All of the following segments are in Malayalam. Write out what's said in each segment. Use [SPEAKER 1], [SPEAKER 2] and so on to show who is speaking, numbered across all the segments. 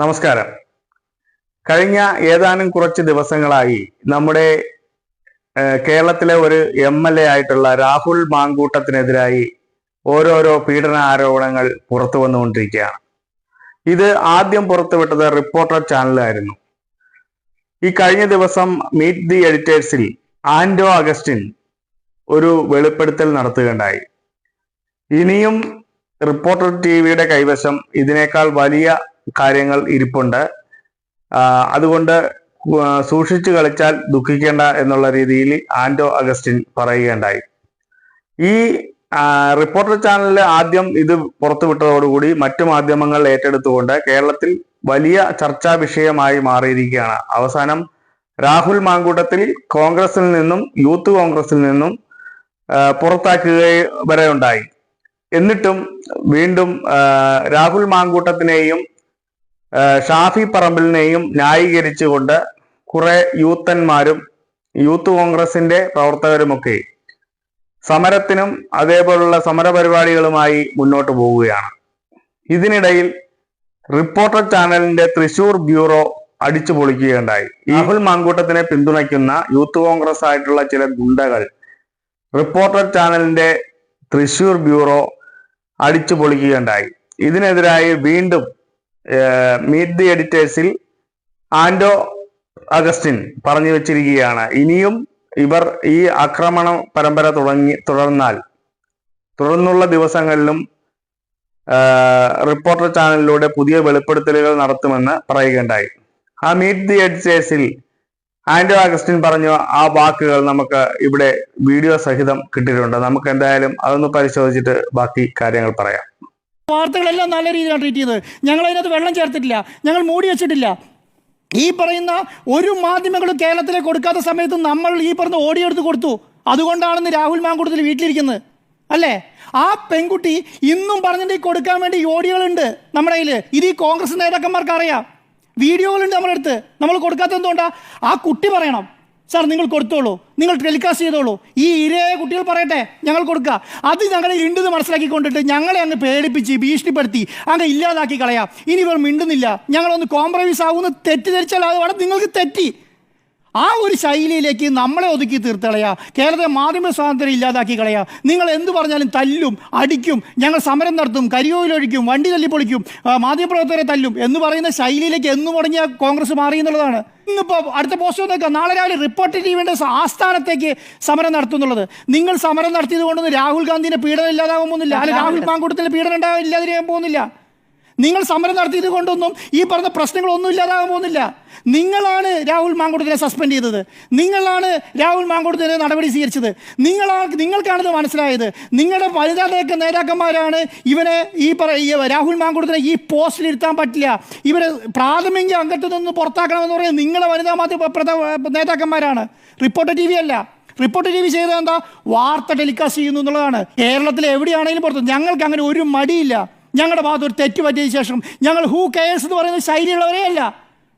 [SPEAKER 1] നമസ്കാരം. കഴിഞ്ഞ ഏതാനും കുറച്ച് ദിവസങ്ങളായി നമ്മുടെ കേരളത്തിലെ ഒരു MLA ആയിട്ടുള്ള രാഹുൽ മാങ്കൂട്ടത്തിനെതിരായി ഓരോരോ പീഡന ആരോപണങ്ങൾ പുറത്തു വന്നുകൊണ്ടിരിക്കുകയാണ്. ഇത് ആദ്യം പുറത്തുവിട്ടത് റിപ്പോർട്ടർ ചാനലായിരുന്നു. ഈ കഴിഞ്ഞ ദിവസം മീറ്റ് ദി എഡിറ്റേഴ്സിൽ ആൻഡോ അഗസ്റ്റിൻ ഒരു വെളിപ്പെടുത്തൽ നടത്തുകയുണ്ടായി. ഇനിയും റിപ്പോർട്ടർ TVയുടെ കൈവശം ഇതിനേക്കാൾ വലിയ കാര്യങ്ങൾ ഇരിപ്പുണ്ട്. അതുകൊണ്ട് സൂക്ഷിച്ചു കളിച്ചാൽ ദുഃഖിക്കേണ്ട എന്നുള്ള രീതിയിൽ ആൻഡോ അഗസ്റ്റിൻ പറയുകയുണ്ടായി. ഈ റിപ്പോർട്ടർ ചാനലിൽ ആദ്യം ഇത് പുറത്തുവിട്ടതോടുകൂടി മറ്റു മാധ്യമങ്ങൾ ഏറ്റെടുത്തുകൊണ്ട് കേരളത്തിൽ വലിയ ചർച്ചാ വിഷയമായി മാറിയിരിക്കുകയാണ്. അവസാനം രാഹുൽ മാങ്കൂട്ടത്തിൽ കോൺഗ്രസിൽ നിന്നും യൂത്ത് കോൺഗ്രസിൽ നിന്നും പുറത്താക്കുക വരെ ഉണ്ടായി. എന്നിട്ടും വീണ്ടും രാഹുൽ മാങ്കൂട്ടത്തിനെയും ഷാഫി പറമ്പിലിനെയും ന്യായീകരിച്ചുകൊണ്ട് കുറെ യൂത്തന്മാരും യൂത്ത് കോൺഗ്രസിന്റെ പ്രവർത്തകരുമൊക്കെ സമരത്തിനും അതേപോലുള്ള സമരപരിപാടികളുമായി മുന്നോട്ട് പോവുകയാണ്. ഇതിനിടയിൽ റിപ്പോർട്ടർ ചാനലിന്റെ തൃശൂർ ബ്യൂറോ അടിച്ചു പൊളിക്കുകയുണ്ടായി. രാഹുൽ മാങ്കൂട്ടത്തിനെ പിന്തുണയ്ക്കുന്ന യൂത്ത് കോൺഗ്രസ് ആയിട്ടുള്ള ചില ഗുണ്ടകൾ റിപ്പോർട്ടർ ചാനലിന്റെ തൃശൂർ ബ്യൂറോ അടിച്ചു പൊളിക്കുകയുണ്ടായി. ഇതിനെതിരായി വീണ്ടും മീറ്റ് ദി എഡിറ്റേഴ്സിൽ ആൻഡോ അഗസ്റ്റിൻ പറഞ്ഞു വെച്ചിരിക്കുകയാണ്, ഇനിയും ഇവർ ഈ ആക്രമണ പരമ്പര തുടർന്നുള്ള ദിവസങ്ങളിലും റിപ്പോർട്ടർ ചാനലിലൂടെ പുതിയ വെളിപ്പെടുത്തലുകൾ നടത്തുമെന്ന് പറയുകയുണ്ടായി. ആ മീറ്റ് ദി എഡിറ്റേഴ്സിൽ ആൻഡോ അഗസ്റ്റിൻ പറഞ്ഞ ആ വാക്കുകൾ നമുക്ക് ഇവിടെ വീഡിയോ സഹിതം കിട്ടിയിട്ടുണ്ട്. നമുക്ക് എന്തായാലും അതൊന്ന് പരിശോധിച്ചിട്ട് ബാക്കി കാര്യങ്ങൾ പറയാം.
[SPEAKER 2] വാർത്തകളെല്ലാം നല്ല രീതിയിലാണ് ട്രീറ്റ് ചെയ്തത്. ഞങ്ങൾ അതിനകത്ത് വെള്ളം ചേർത്തിട്ടില്ല, ഞങ്ങൾ മൂടി വെച്ചിട്ടില്ല. ഈ പറയുന്ന ഒരു മാധ്യമങ്ങളും കേരളത്തിലേക്ക് കൊടുക്കാത്ത സമയത്ത് നമ്മൾ ഈ പറഞ്ഞ ഓഡിയോ എടുത്ത് കൊടുത്തു. അതുകൊണ്ടാണെന്ന് രാഹുൽ മാങ്കൂട്ടത്തിൽ വീട്ടിലിരിക്കുന്നത് അല്ലേ? ആ പെൺകുട്ടി ഇന്നും പറഞ്ഞിട്ട് കൊടുക്കാൻ വേണ്ടി ഓഡിയോകളുണ്ട് നമ്മുടെ കയ്യിൽ. ഇത് ഈ കോൺഗ്രസ് നേതാക്കന്മാർക്ക് അറിയാം, വീഡിയോകളുണ്ട് നമ്മുടെ അടുത്ത്. നമ്മൾ കൊടുക്കാത്ത എന്തുകൊണ്ടാ? ആ കുട്ടി പറയണം, സാർ നിങ്ങൾ കൊടുത്തോളൂ, നിങ്ങൾ ടെലികാസ്റ്റ് ചെയ്തോളൂ, ഈ ഇരയായ കുട്ടികൾ പറയട്ടെ, ഞങ്ങൾ കൊടുക്കുക. അത് ഞങ്ങളെ ഉണ്ടെന്ന് മനസ്സിലാക്കിക്കൊണ്ടിട്ട് ഞങ്ങളെ അങ്ങ് പേടിപ്പിച്ച് ഭീഷണിപ്പെടുത്തി അങ്ങ് ഇല്ലാതാക്കി കളയാം. ഇനി ഇവർ മിണ്ടുന്നില്ല, ഞങ്ങളൊന്ന് കോംപ്രമൈസ് ആകുമെന്ന് തെറ്റിദ്ധരിച്ചാൽ അത് അവിടെ നിങ്ങൾക്ക് തെറ്റി. ആ ഒരു ശൈലിയിലേക്ക് നമ്മളെ ഒതുക്കി തീർത്തളയാ, കേരളത്തെ മാധ്യമ സ്വാതന്ത്ര്യം ഇല്ലാതാക്കി കളയാ. നിങ്ങൾ എന്ത് പറഞ്ഞാലും തല്ലും അടിക്കും, ഞങ്ങൾ സമരം നടത്തും, കരിയോയിലൊഴിക്കും, വണ്ടി തല്ലിപ്പൊളിക്കും, മാധ്യമപ്രവർത്തകരെ തല്ലും എന്ന് പറയുന്ന ശൈലിയിലേക്ക് എന്ന് തുടങ്ങിയ കോൺഗ്രസ് മാറി എന്നുള്ളതാണ്. ഇന്നിപ്പോൾ അടുത്ത പോസ്റ്റ് നോക്കാം, നാളെ രാവിലെ റിപ്പോർട്ടർ TVയുടെ ആസ്ഥാനത്തേക്ക് സമരം നടത്തുന്നുള്ളത്. നിങ്ങൾ സമരം നടത്തിയത് കൊണ്ടൊന്നും രാഹുൽ ഗാന്ധിന്റെ പീഡനം ഇല്ലാതാകാൻ പോകുന്നില്ല, അല്ലെങ്കിൽ രാഹുൽ മാങ്കൂട്ടത്തിന്റെ പീഡനം ഇല്ലാതിരിക്കാൻ പോകുന്നില്ല. നിങ്ങൾ സമരം നടത്തിയത് കൊണ്ടൊന്നും ഈ പറഞ്ഞ പ്രശ്നങ്ങളൊന്നും ഇല്ലാതാകാൻ പോകുന്നില്ല. നിങ്ങളാണ് രാഹുൽ മാങ്കൂട്ടത്തിനെ സസ്പെൻഡ് ചെയ്തത്, നിങ്ങളാണ് രാഹുൽ മാങ്കൂട്ടത്തിനെ നടപടി സ്വീകരിച്ചത്, നിങ്ങൾക്കാണിത് മനസ്സിലായത്. നിങ്ങളുടെ വനിതാ നേതാക്കന്മാരാണ് ഇവനെ രാഹുൽ മാങ്കൂട്ടത്തിനെ ഈ പോസ്റ്റിൽ ഇരുത്താൻ പറ്റില്ല, ഇവരെ പ്രാഥമിക അംഗത്തിൽ നിന്ന് പുറത്താക്കണമെന്ന് പറയുന്നത് നിങ്ങളെ വനിതാ മാധ്യമ നേതാക്കന്മാരാണ്, റിപ്പോർട്ടർ TV അല്ല. റിപ്പോർട്ടർ TV ചെയ്തത് എന്താ? വാർത്ത ടെലികാസ്റ്റ് ചെയ്യുന്നു എന്നുള്ളതാണ്. കേരളത്തിൽ എവിടെയാണെങ്കിലും പുറത്ത് ഞങ്ങൾക്ക് അങ്ങനെ ഒരു മടിയില്ല. ഞങ്ങളുടെ ഭാഗത്ത് ഒരു തെറ്റ് പറ്റിയതിനു ശേഷം ഞങ്ങൾ ഹൂ കെയേഴ്സ് എന്ന് പറയുന്ന ശൈലിയുള്ളവരേ അല്ല.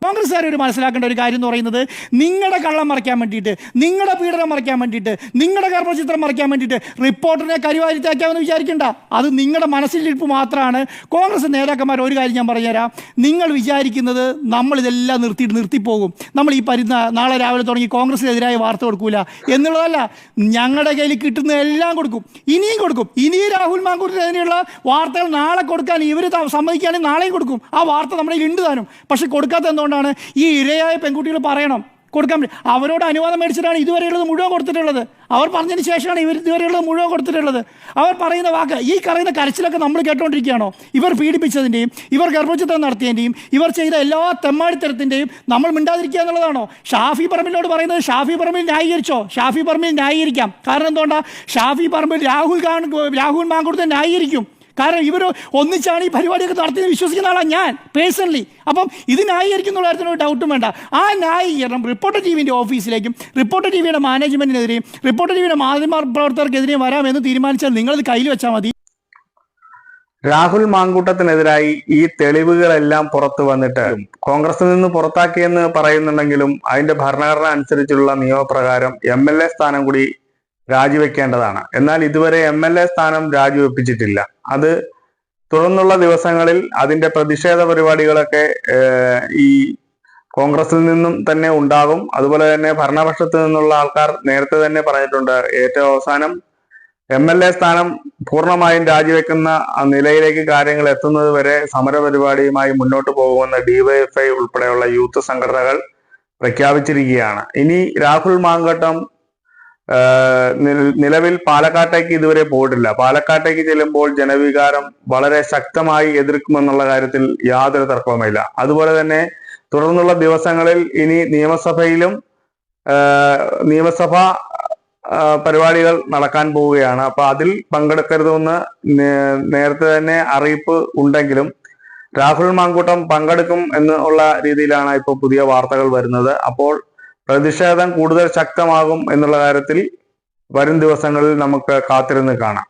[SPEAKER 2] കോൺഗ്രസ്സുകാർ ഒരു മനസ്സിലാക്കേണ്ട ഒരു കാര്യം എന്ന് പറയുന്നത്, നിങ്ങളുടെ കള്ളം മറയ്ക്കാൻ വേണ്ടിയിട്ട്, നിങ്ങളുടെ പീഡനം മറയ്ക്കാൻ വേണ്ടിയിട്ട്, നിങ്ങളുടെ ഗർഭചിത്രം മറയ്ക്കാൻ വേണ്ടിയിട്ട് റിപ്പോർട്ടറിനെ കരിവാരി തേക്കാമെന്ന് വിചാരിക്കേണ്ട. അത് നിങ്ങളുടെ മനസ്സിലിരിപ്പ് മാത്രമാണ്. കോൺഗ്രസ് നേതാക്കന്മാർ ഒരു കാര്യം ഞാൻ പറഞ്ഞുതരാം, നിങ്ങൾ വിചാരിക്കുന്നത് നമ്മളിതെല്ലാം നിർത്തിപ്പോകും, നമ്മൾ ഈ നാളെ രാവിലെ തുടങ്ങി കോൺഗ്രസിനെതിരായ വാർത്ത കൊടുക്കൂല എന്നുള്ളതല്ല. ഞങ്ങളുടെ കയ്യിൽ കിട്ടുന്നതെല്ലാം കൊടുക്കും, ഇനിയും കൊടുക്കും. ഇനിയും രാഹുൽ മാങ്കൂട്ടത്തിനെതിരെയുള്ള വാർത്തകൾ നാളെ കൊടുക്കാൻ ഇവർ സമ്മതിക്കുകയാണെങ്കിൽ നാളെയും കൊടുക്കും. ആ വാർത്ത നമ്മുടെ ഉണ്ട് താനും. പക്ഷെ കൊടുക്കാത്ത എന്തുകൊണ്ടാണ്? ഈ ഇരയായ പെൺകുട്ടികൾ പറയണം, കൊടുക്കാൻ. അവരോട് അനുവാദം മേടിച്ചിട്ടാണ് ഇതുവരെയുള്ളത് മുഴുവൻ കൊടുത്തിട്ടുള്ളത്. അവർ പറഞ്ഞതിന് ശേഷമാണ് ഇതുവരെയുള്ളത് മുഴുവൻ കൊടുത്തിട്ടുള്ളത്. അവർ പറയുന്ന വാക്ക്, ഈ പറയുന്ന കരച്ചിലൊക്കെ നമ്മൾ കേട്ടോണ്ടിരിക്കുകയാണോ? ഇവർ പീഡിപ്പിച്ചതിൻ്റെയും ഇവർ ഗർഭചിത്രം നടത്തിയതിൻ്റെയും ഇവർ ചെയ്ത എല്ലാ തെമ്മാടിത്തരത്തിൻ്റെയും നമ്മൾ മിണ്ടാതിരിക്കുക എന്നുള്ളതാണോ? ഷാഫി പറമ്പിലിനോട് പറയുന്നത് ഷാഫി പറമ്പിൽ ന്യായീകരിച്ചോ? ഷാഫി പറമ്പിൽ ന്യായീകരിക്കാം. കാരണം എന്തുകൊണ്ടാണ്? ഷാഫി പറമ്പിൽ രാഹുൽ മാങ്കൂട്ടത്തെ ന്യായീകരിക്കും. കാരണം ഇവർ ഒന്നിച്ചാണ് ഈ പരിപാടിയൊക്കെ നടത്തിയെന്ന് വിശ്വസിക്കുന്ന ആളാണ് ഞാൻ പേഴ്സണലി. അപ്പം ഇത് ന്യായീകരിക്കുന്നുള്ള കാര്യത്തിന് ഒരു ഡൗട്ടും വേണ്ട. ആ ന്യായീകരണം റിപ്പോർട്ടർ TVൻ്റെ ഓഫീസിലേക്കും റിപ്പോർട്ടർ TVയുടെ മാനേജ്മെൻറ്റിനെതിരെയും റിപ്പോർട്ടർ TVയുടെ മാധ്യമ പ്രവർത്തകർക്കെതിരെയും വരാമെന്ന് തീരുമാനിച്ചാൽ നിങ്ങളത് കയ്യിൽ വെച്ചാൽ മതി.
[SPEAKER 1] രാഹുൽ മാങ്കൂട്ടത്തിനെതിരായി ഈ തെളിവുകളെല്ലാം പുറത്തു വന്നിട്ട് കോൺഗ്രസിൽ നിന്ന് പുറത്താക്കിയെന്ന് പറയുന്നുണ്ടെങ്കിലും അതിന്റെ ഭരണഘടന അനുസരിച്ചുള്ള നിയമപ്രകാരം MLA സ്ഥാനം കൂടി രാജിവെക്കേണ്ടതാണ്. എന്നാൽ ഇതുവരെ MLA സ്ഥാനം രാജിവെപ്പിച്ചിട്ടില്ല. അത് തുടർന്നുള്ള ദിവസങ്ങളിൽ അതിന്റെ പ്രതിഷേധ പരിപാടികളൊക്കെ ഈ കോൺഗ്രസിൽ നിന്നും തന്നെ ഉണ്ടാകും. അതുപോലെ തന്നെ ഭരണപക്ഷത്ത് നിന്നുള്ള ആൾക്കാർ നേരത്തെ തന്നെ പറഞ്ഞിട്ടുണ്ട്, ഏറ്റവും അവസാനം MLA സ്ഥാനം പൂർണ്ണമായും രാജിവെക്കുന്ന നിലയിലേക്ക് കാര്യങ്ങൾ എത്തുന്നത് വരെ സമരപരിപാടിയുമായി മുന്നോട്ട് പോകുമെന്ന് DYFI ഉൾപ്പെടെയുള്ള യൂത്ത് സംഘടനകൾ പ്രഖ്യാപിച്ചിരിക്കുകയാണ്. ഇനി രാഹുൽ മാങ്കൂട്ടം നിലവിൽ പാലക്കാട്ടേക്ക് ഇതുവരെ പോയിട്ടില്ല. പാലക്കാട്ടേക്ക് ചെല്ലുമ്പോൾ ജനവികാരം വളരെ ശക്തമായി എതിർക്കുമെന്നുള്ള കാര്യത്തിൽ യാതൊരു തർക്കവുമില്ല. അതുപോലെ തന്നെ തുടർന്നുള്ള ദിവസങ്ങളിൽ ഇനി നിയമസഭാ പരിപാടികൾ നടക്കാൻ പോവുകയാണ്. അപ്പൊ അതിൽ പങ്കെടുക്കരുതെന്ന് നേരത്തെ തന്നെ അറിയിപ്പ് ഉണ്ടെങ്കിലും രാഹുൽ മാങ്കൂട്ടം പങ്കെടുക്കും എന്നുള്ള രീതിയിലാണ് ഇപ്പോൾ പുതിയ വാർത്തകൾ വരുന്നത്. അപ്പോൾ പ്രതിഷേധം കൂടുതൽ ശക്തമാകും എന്നുള്ള കാര്യത്തിൽ വരും ദിവസങ്ങളിൽ നമുക്ക് കാത്തിരുന്ന് കാണാം.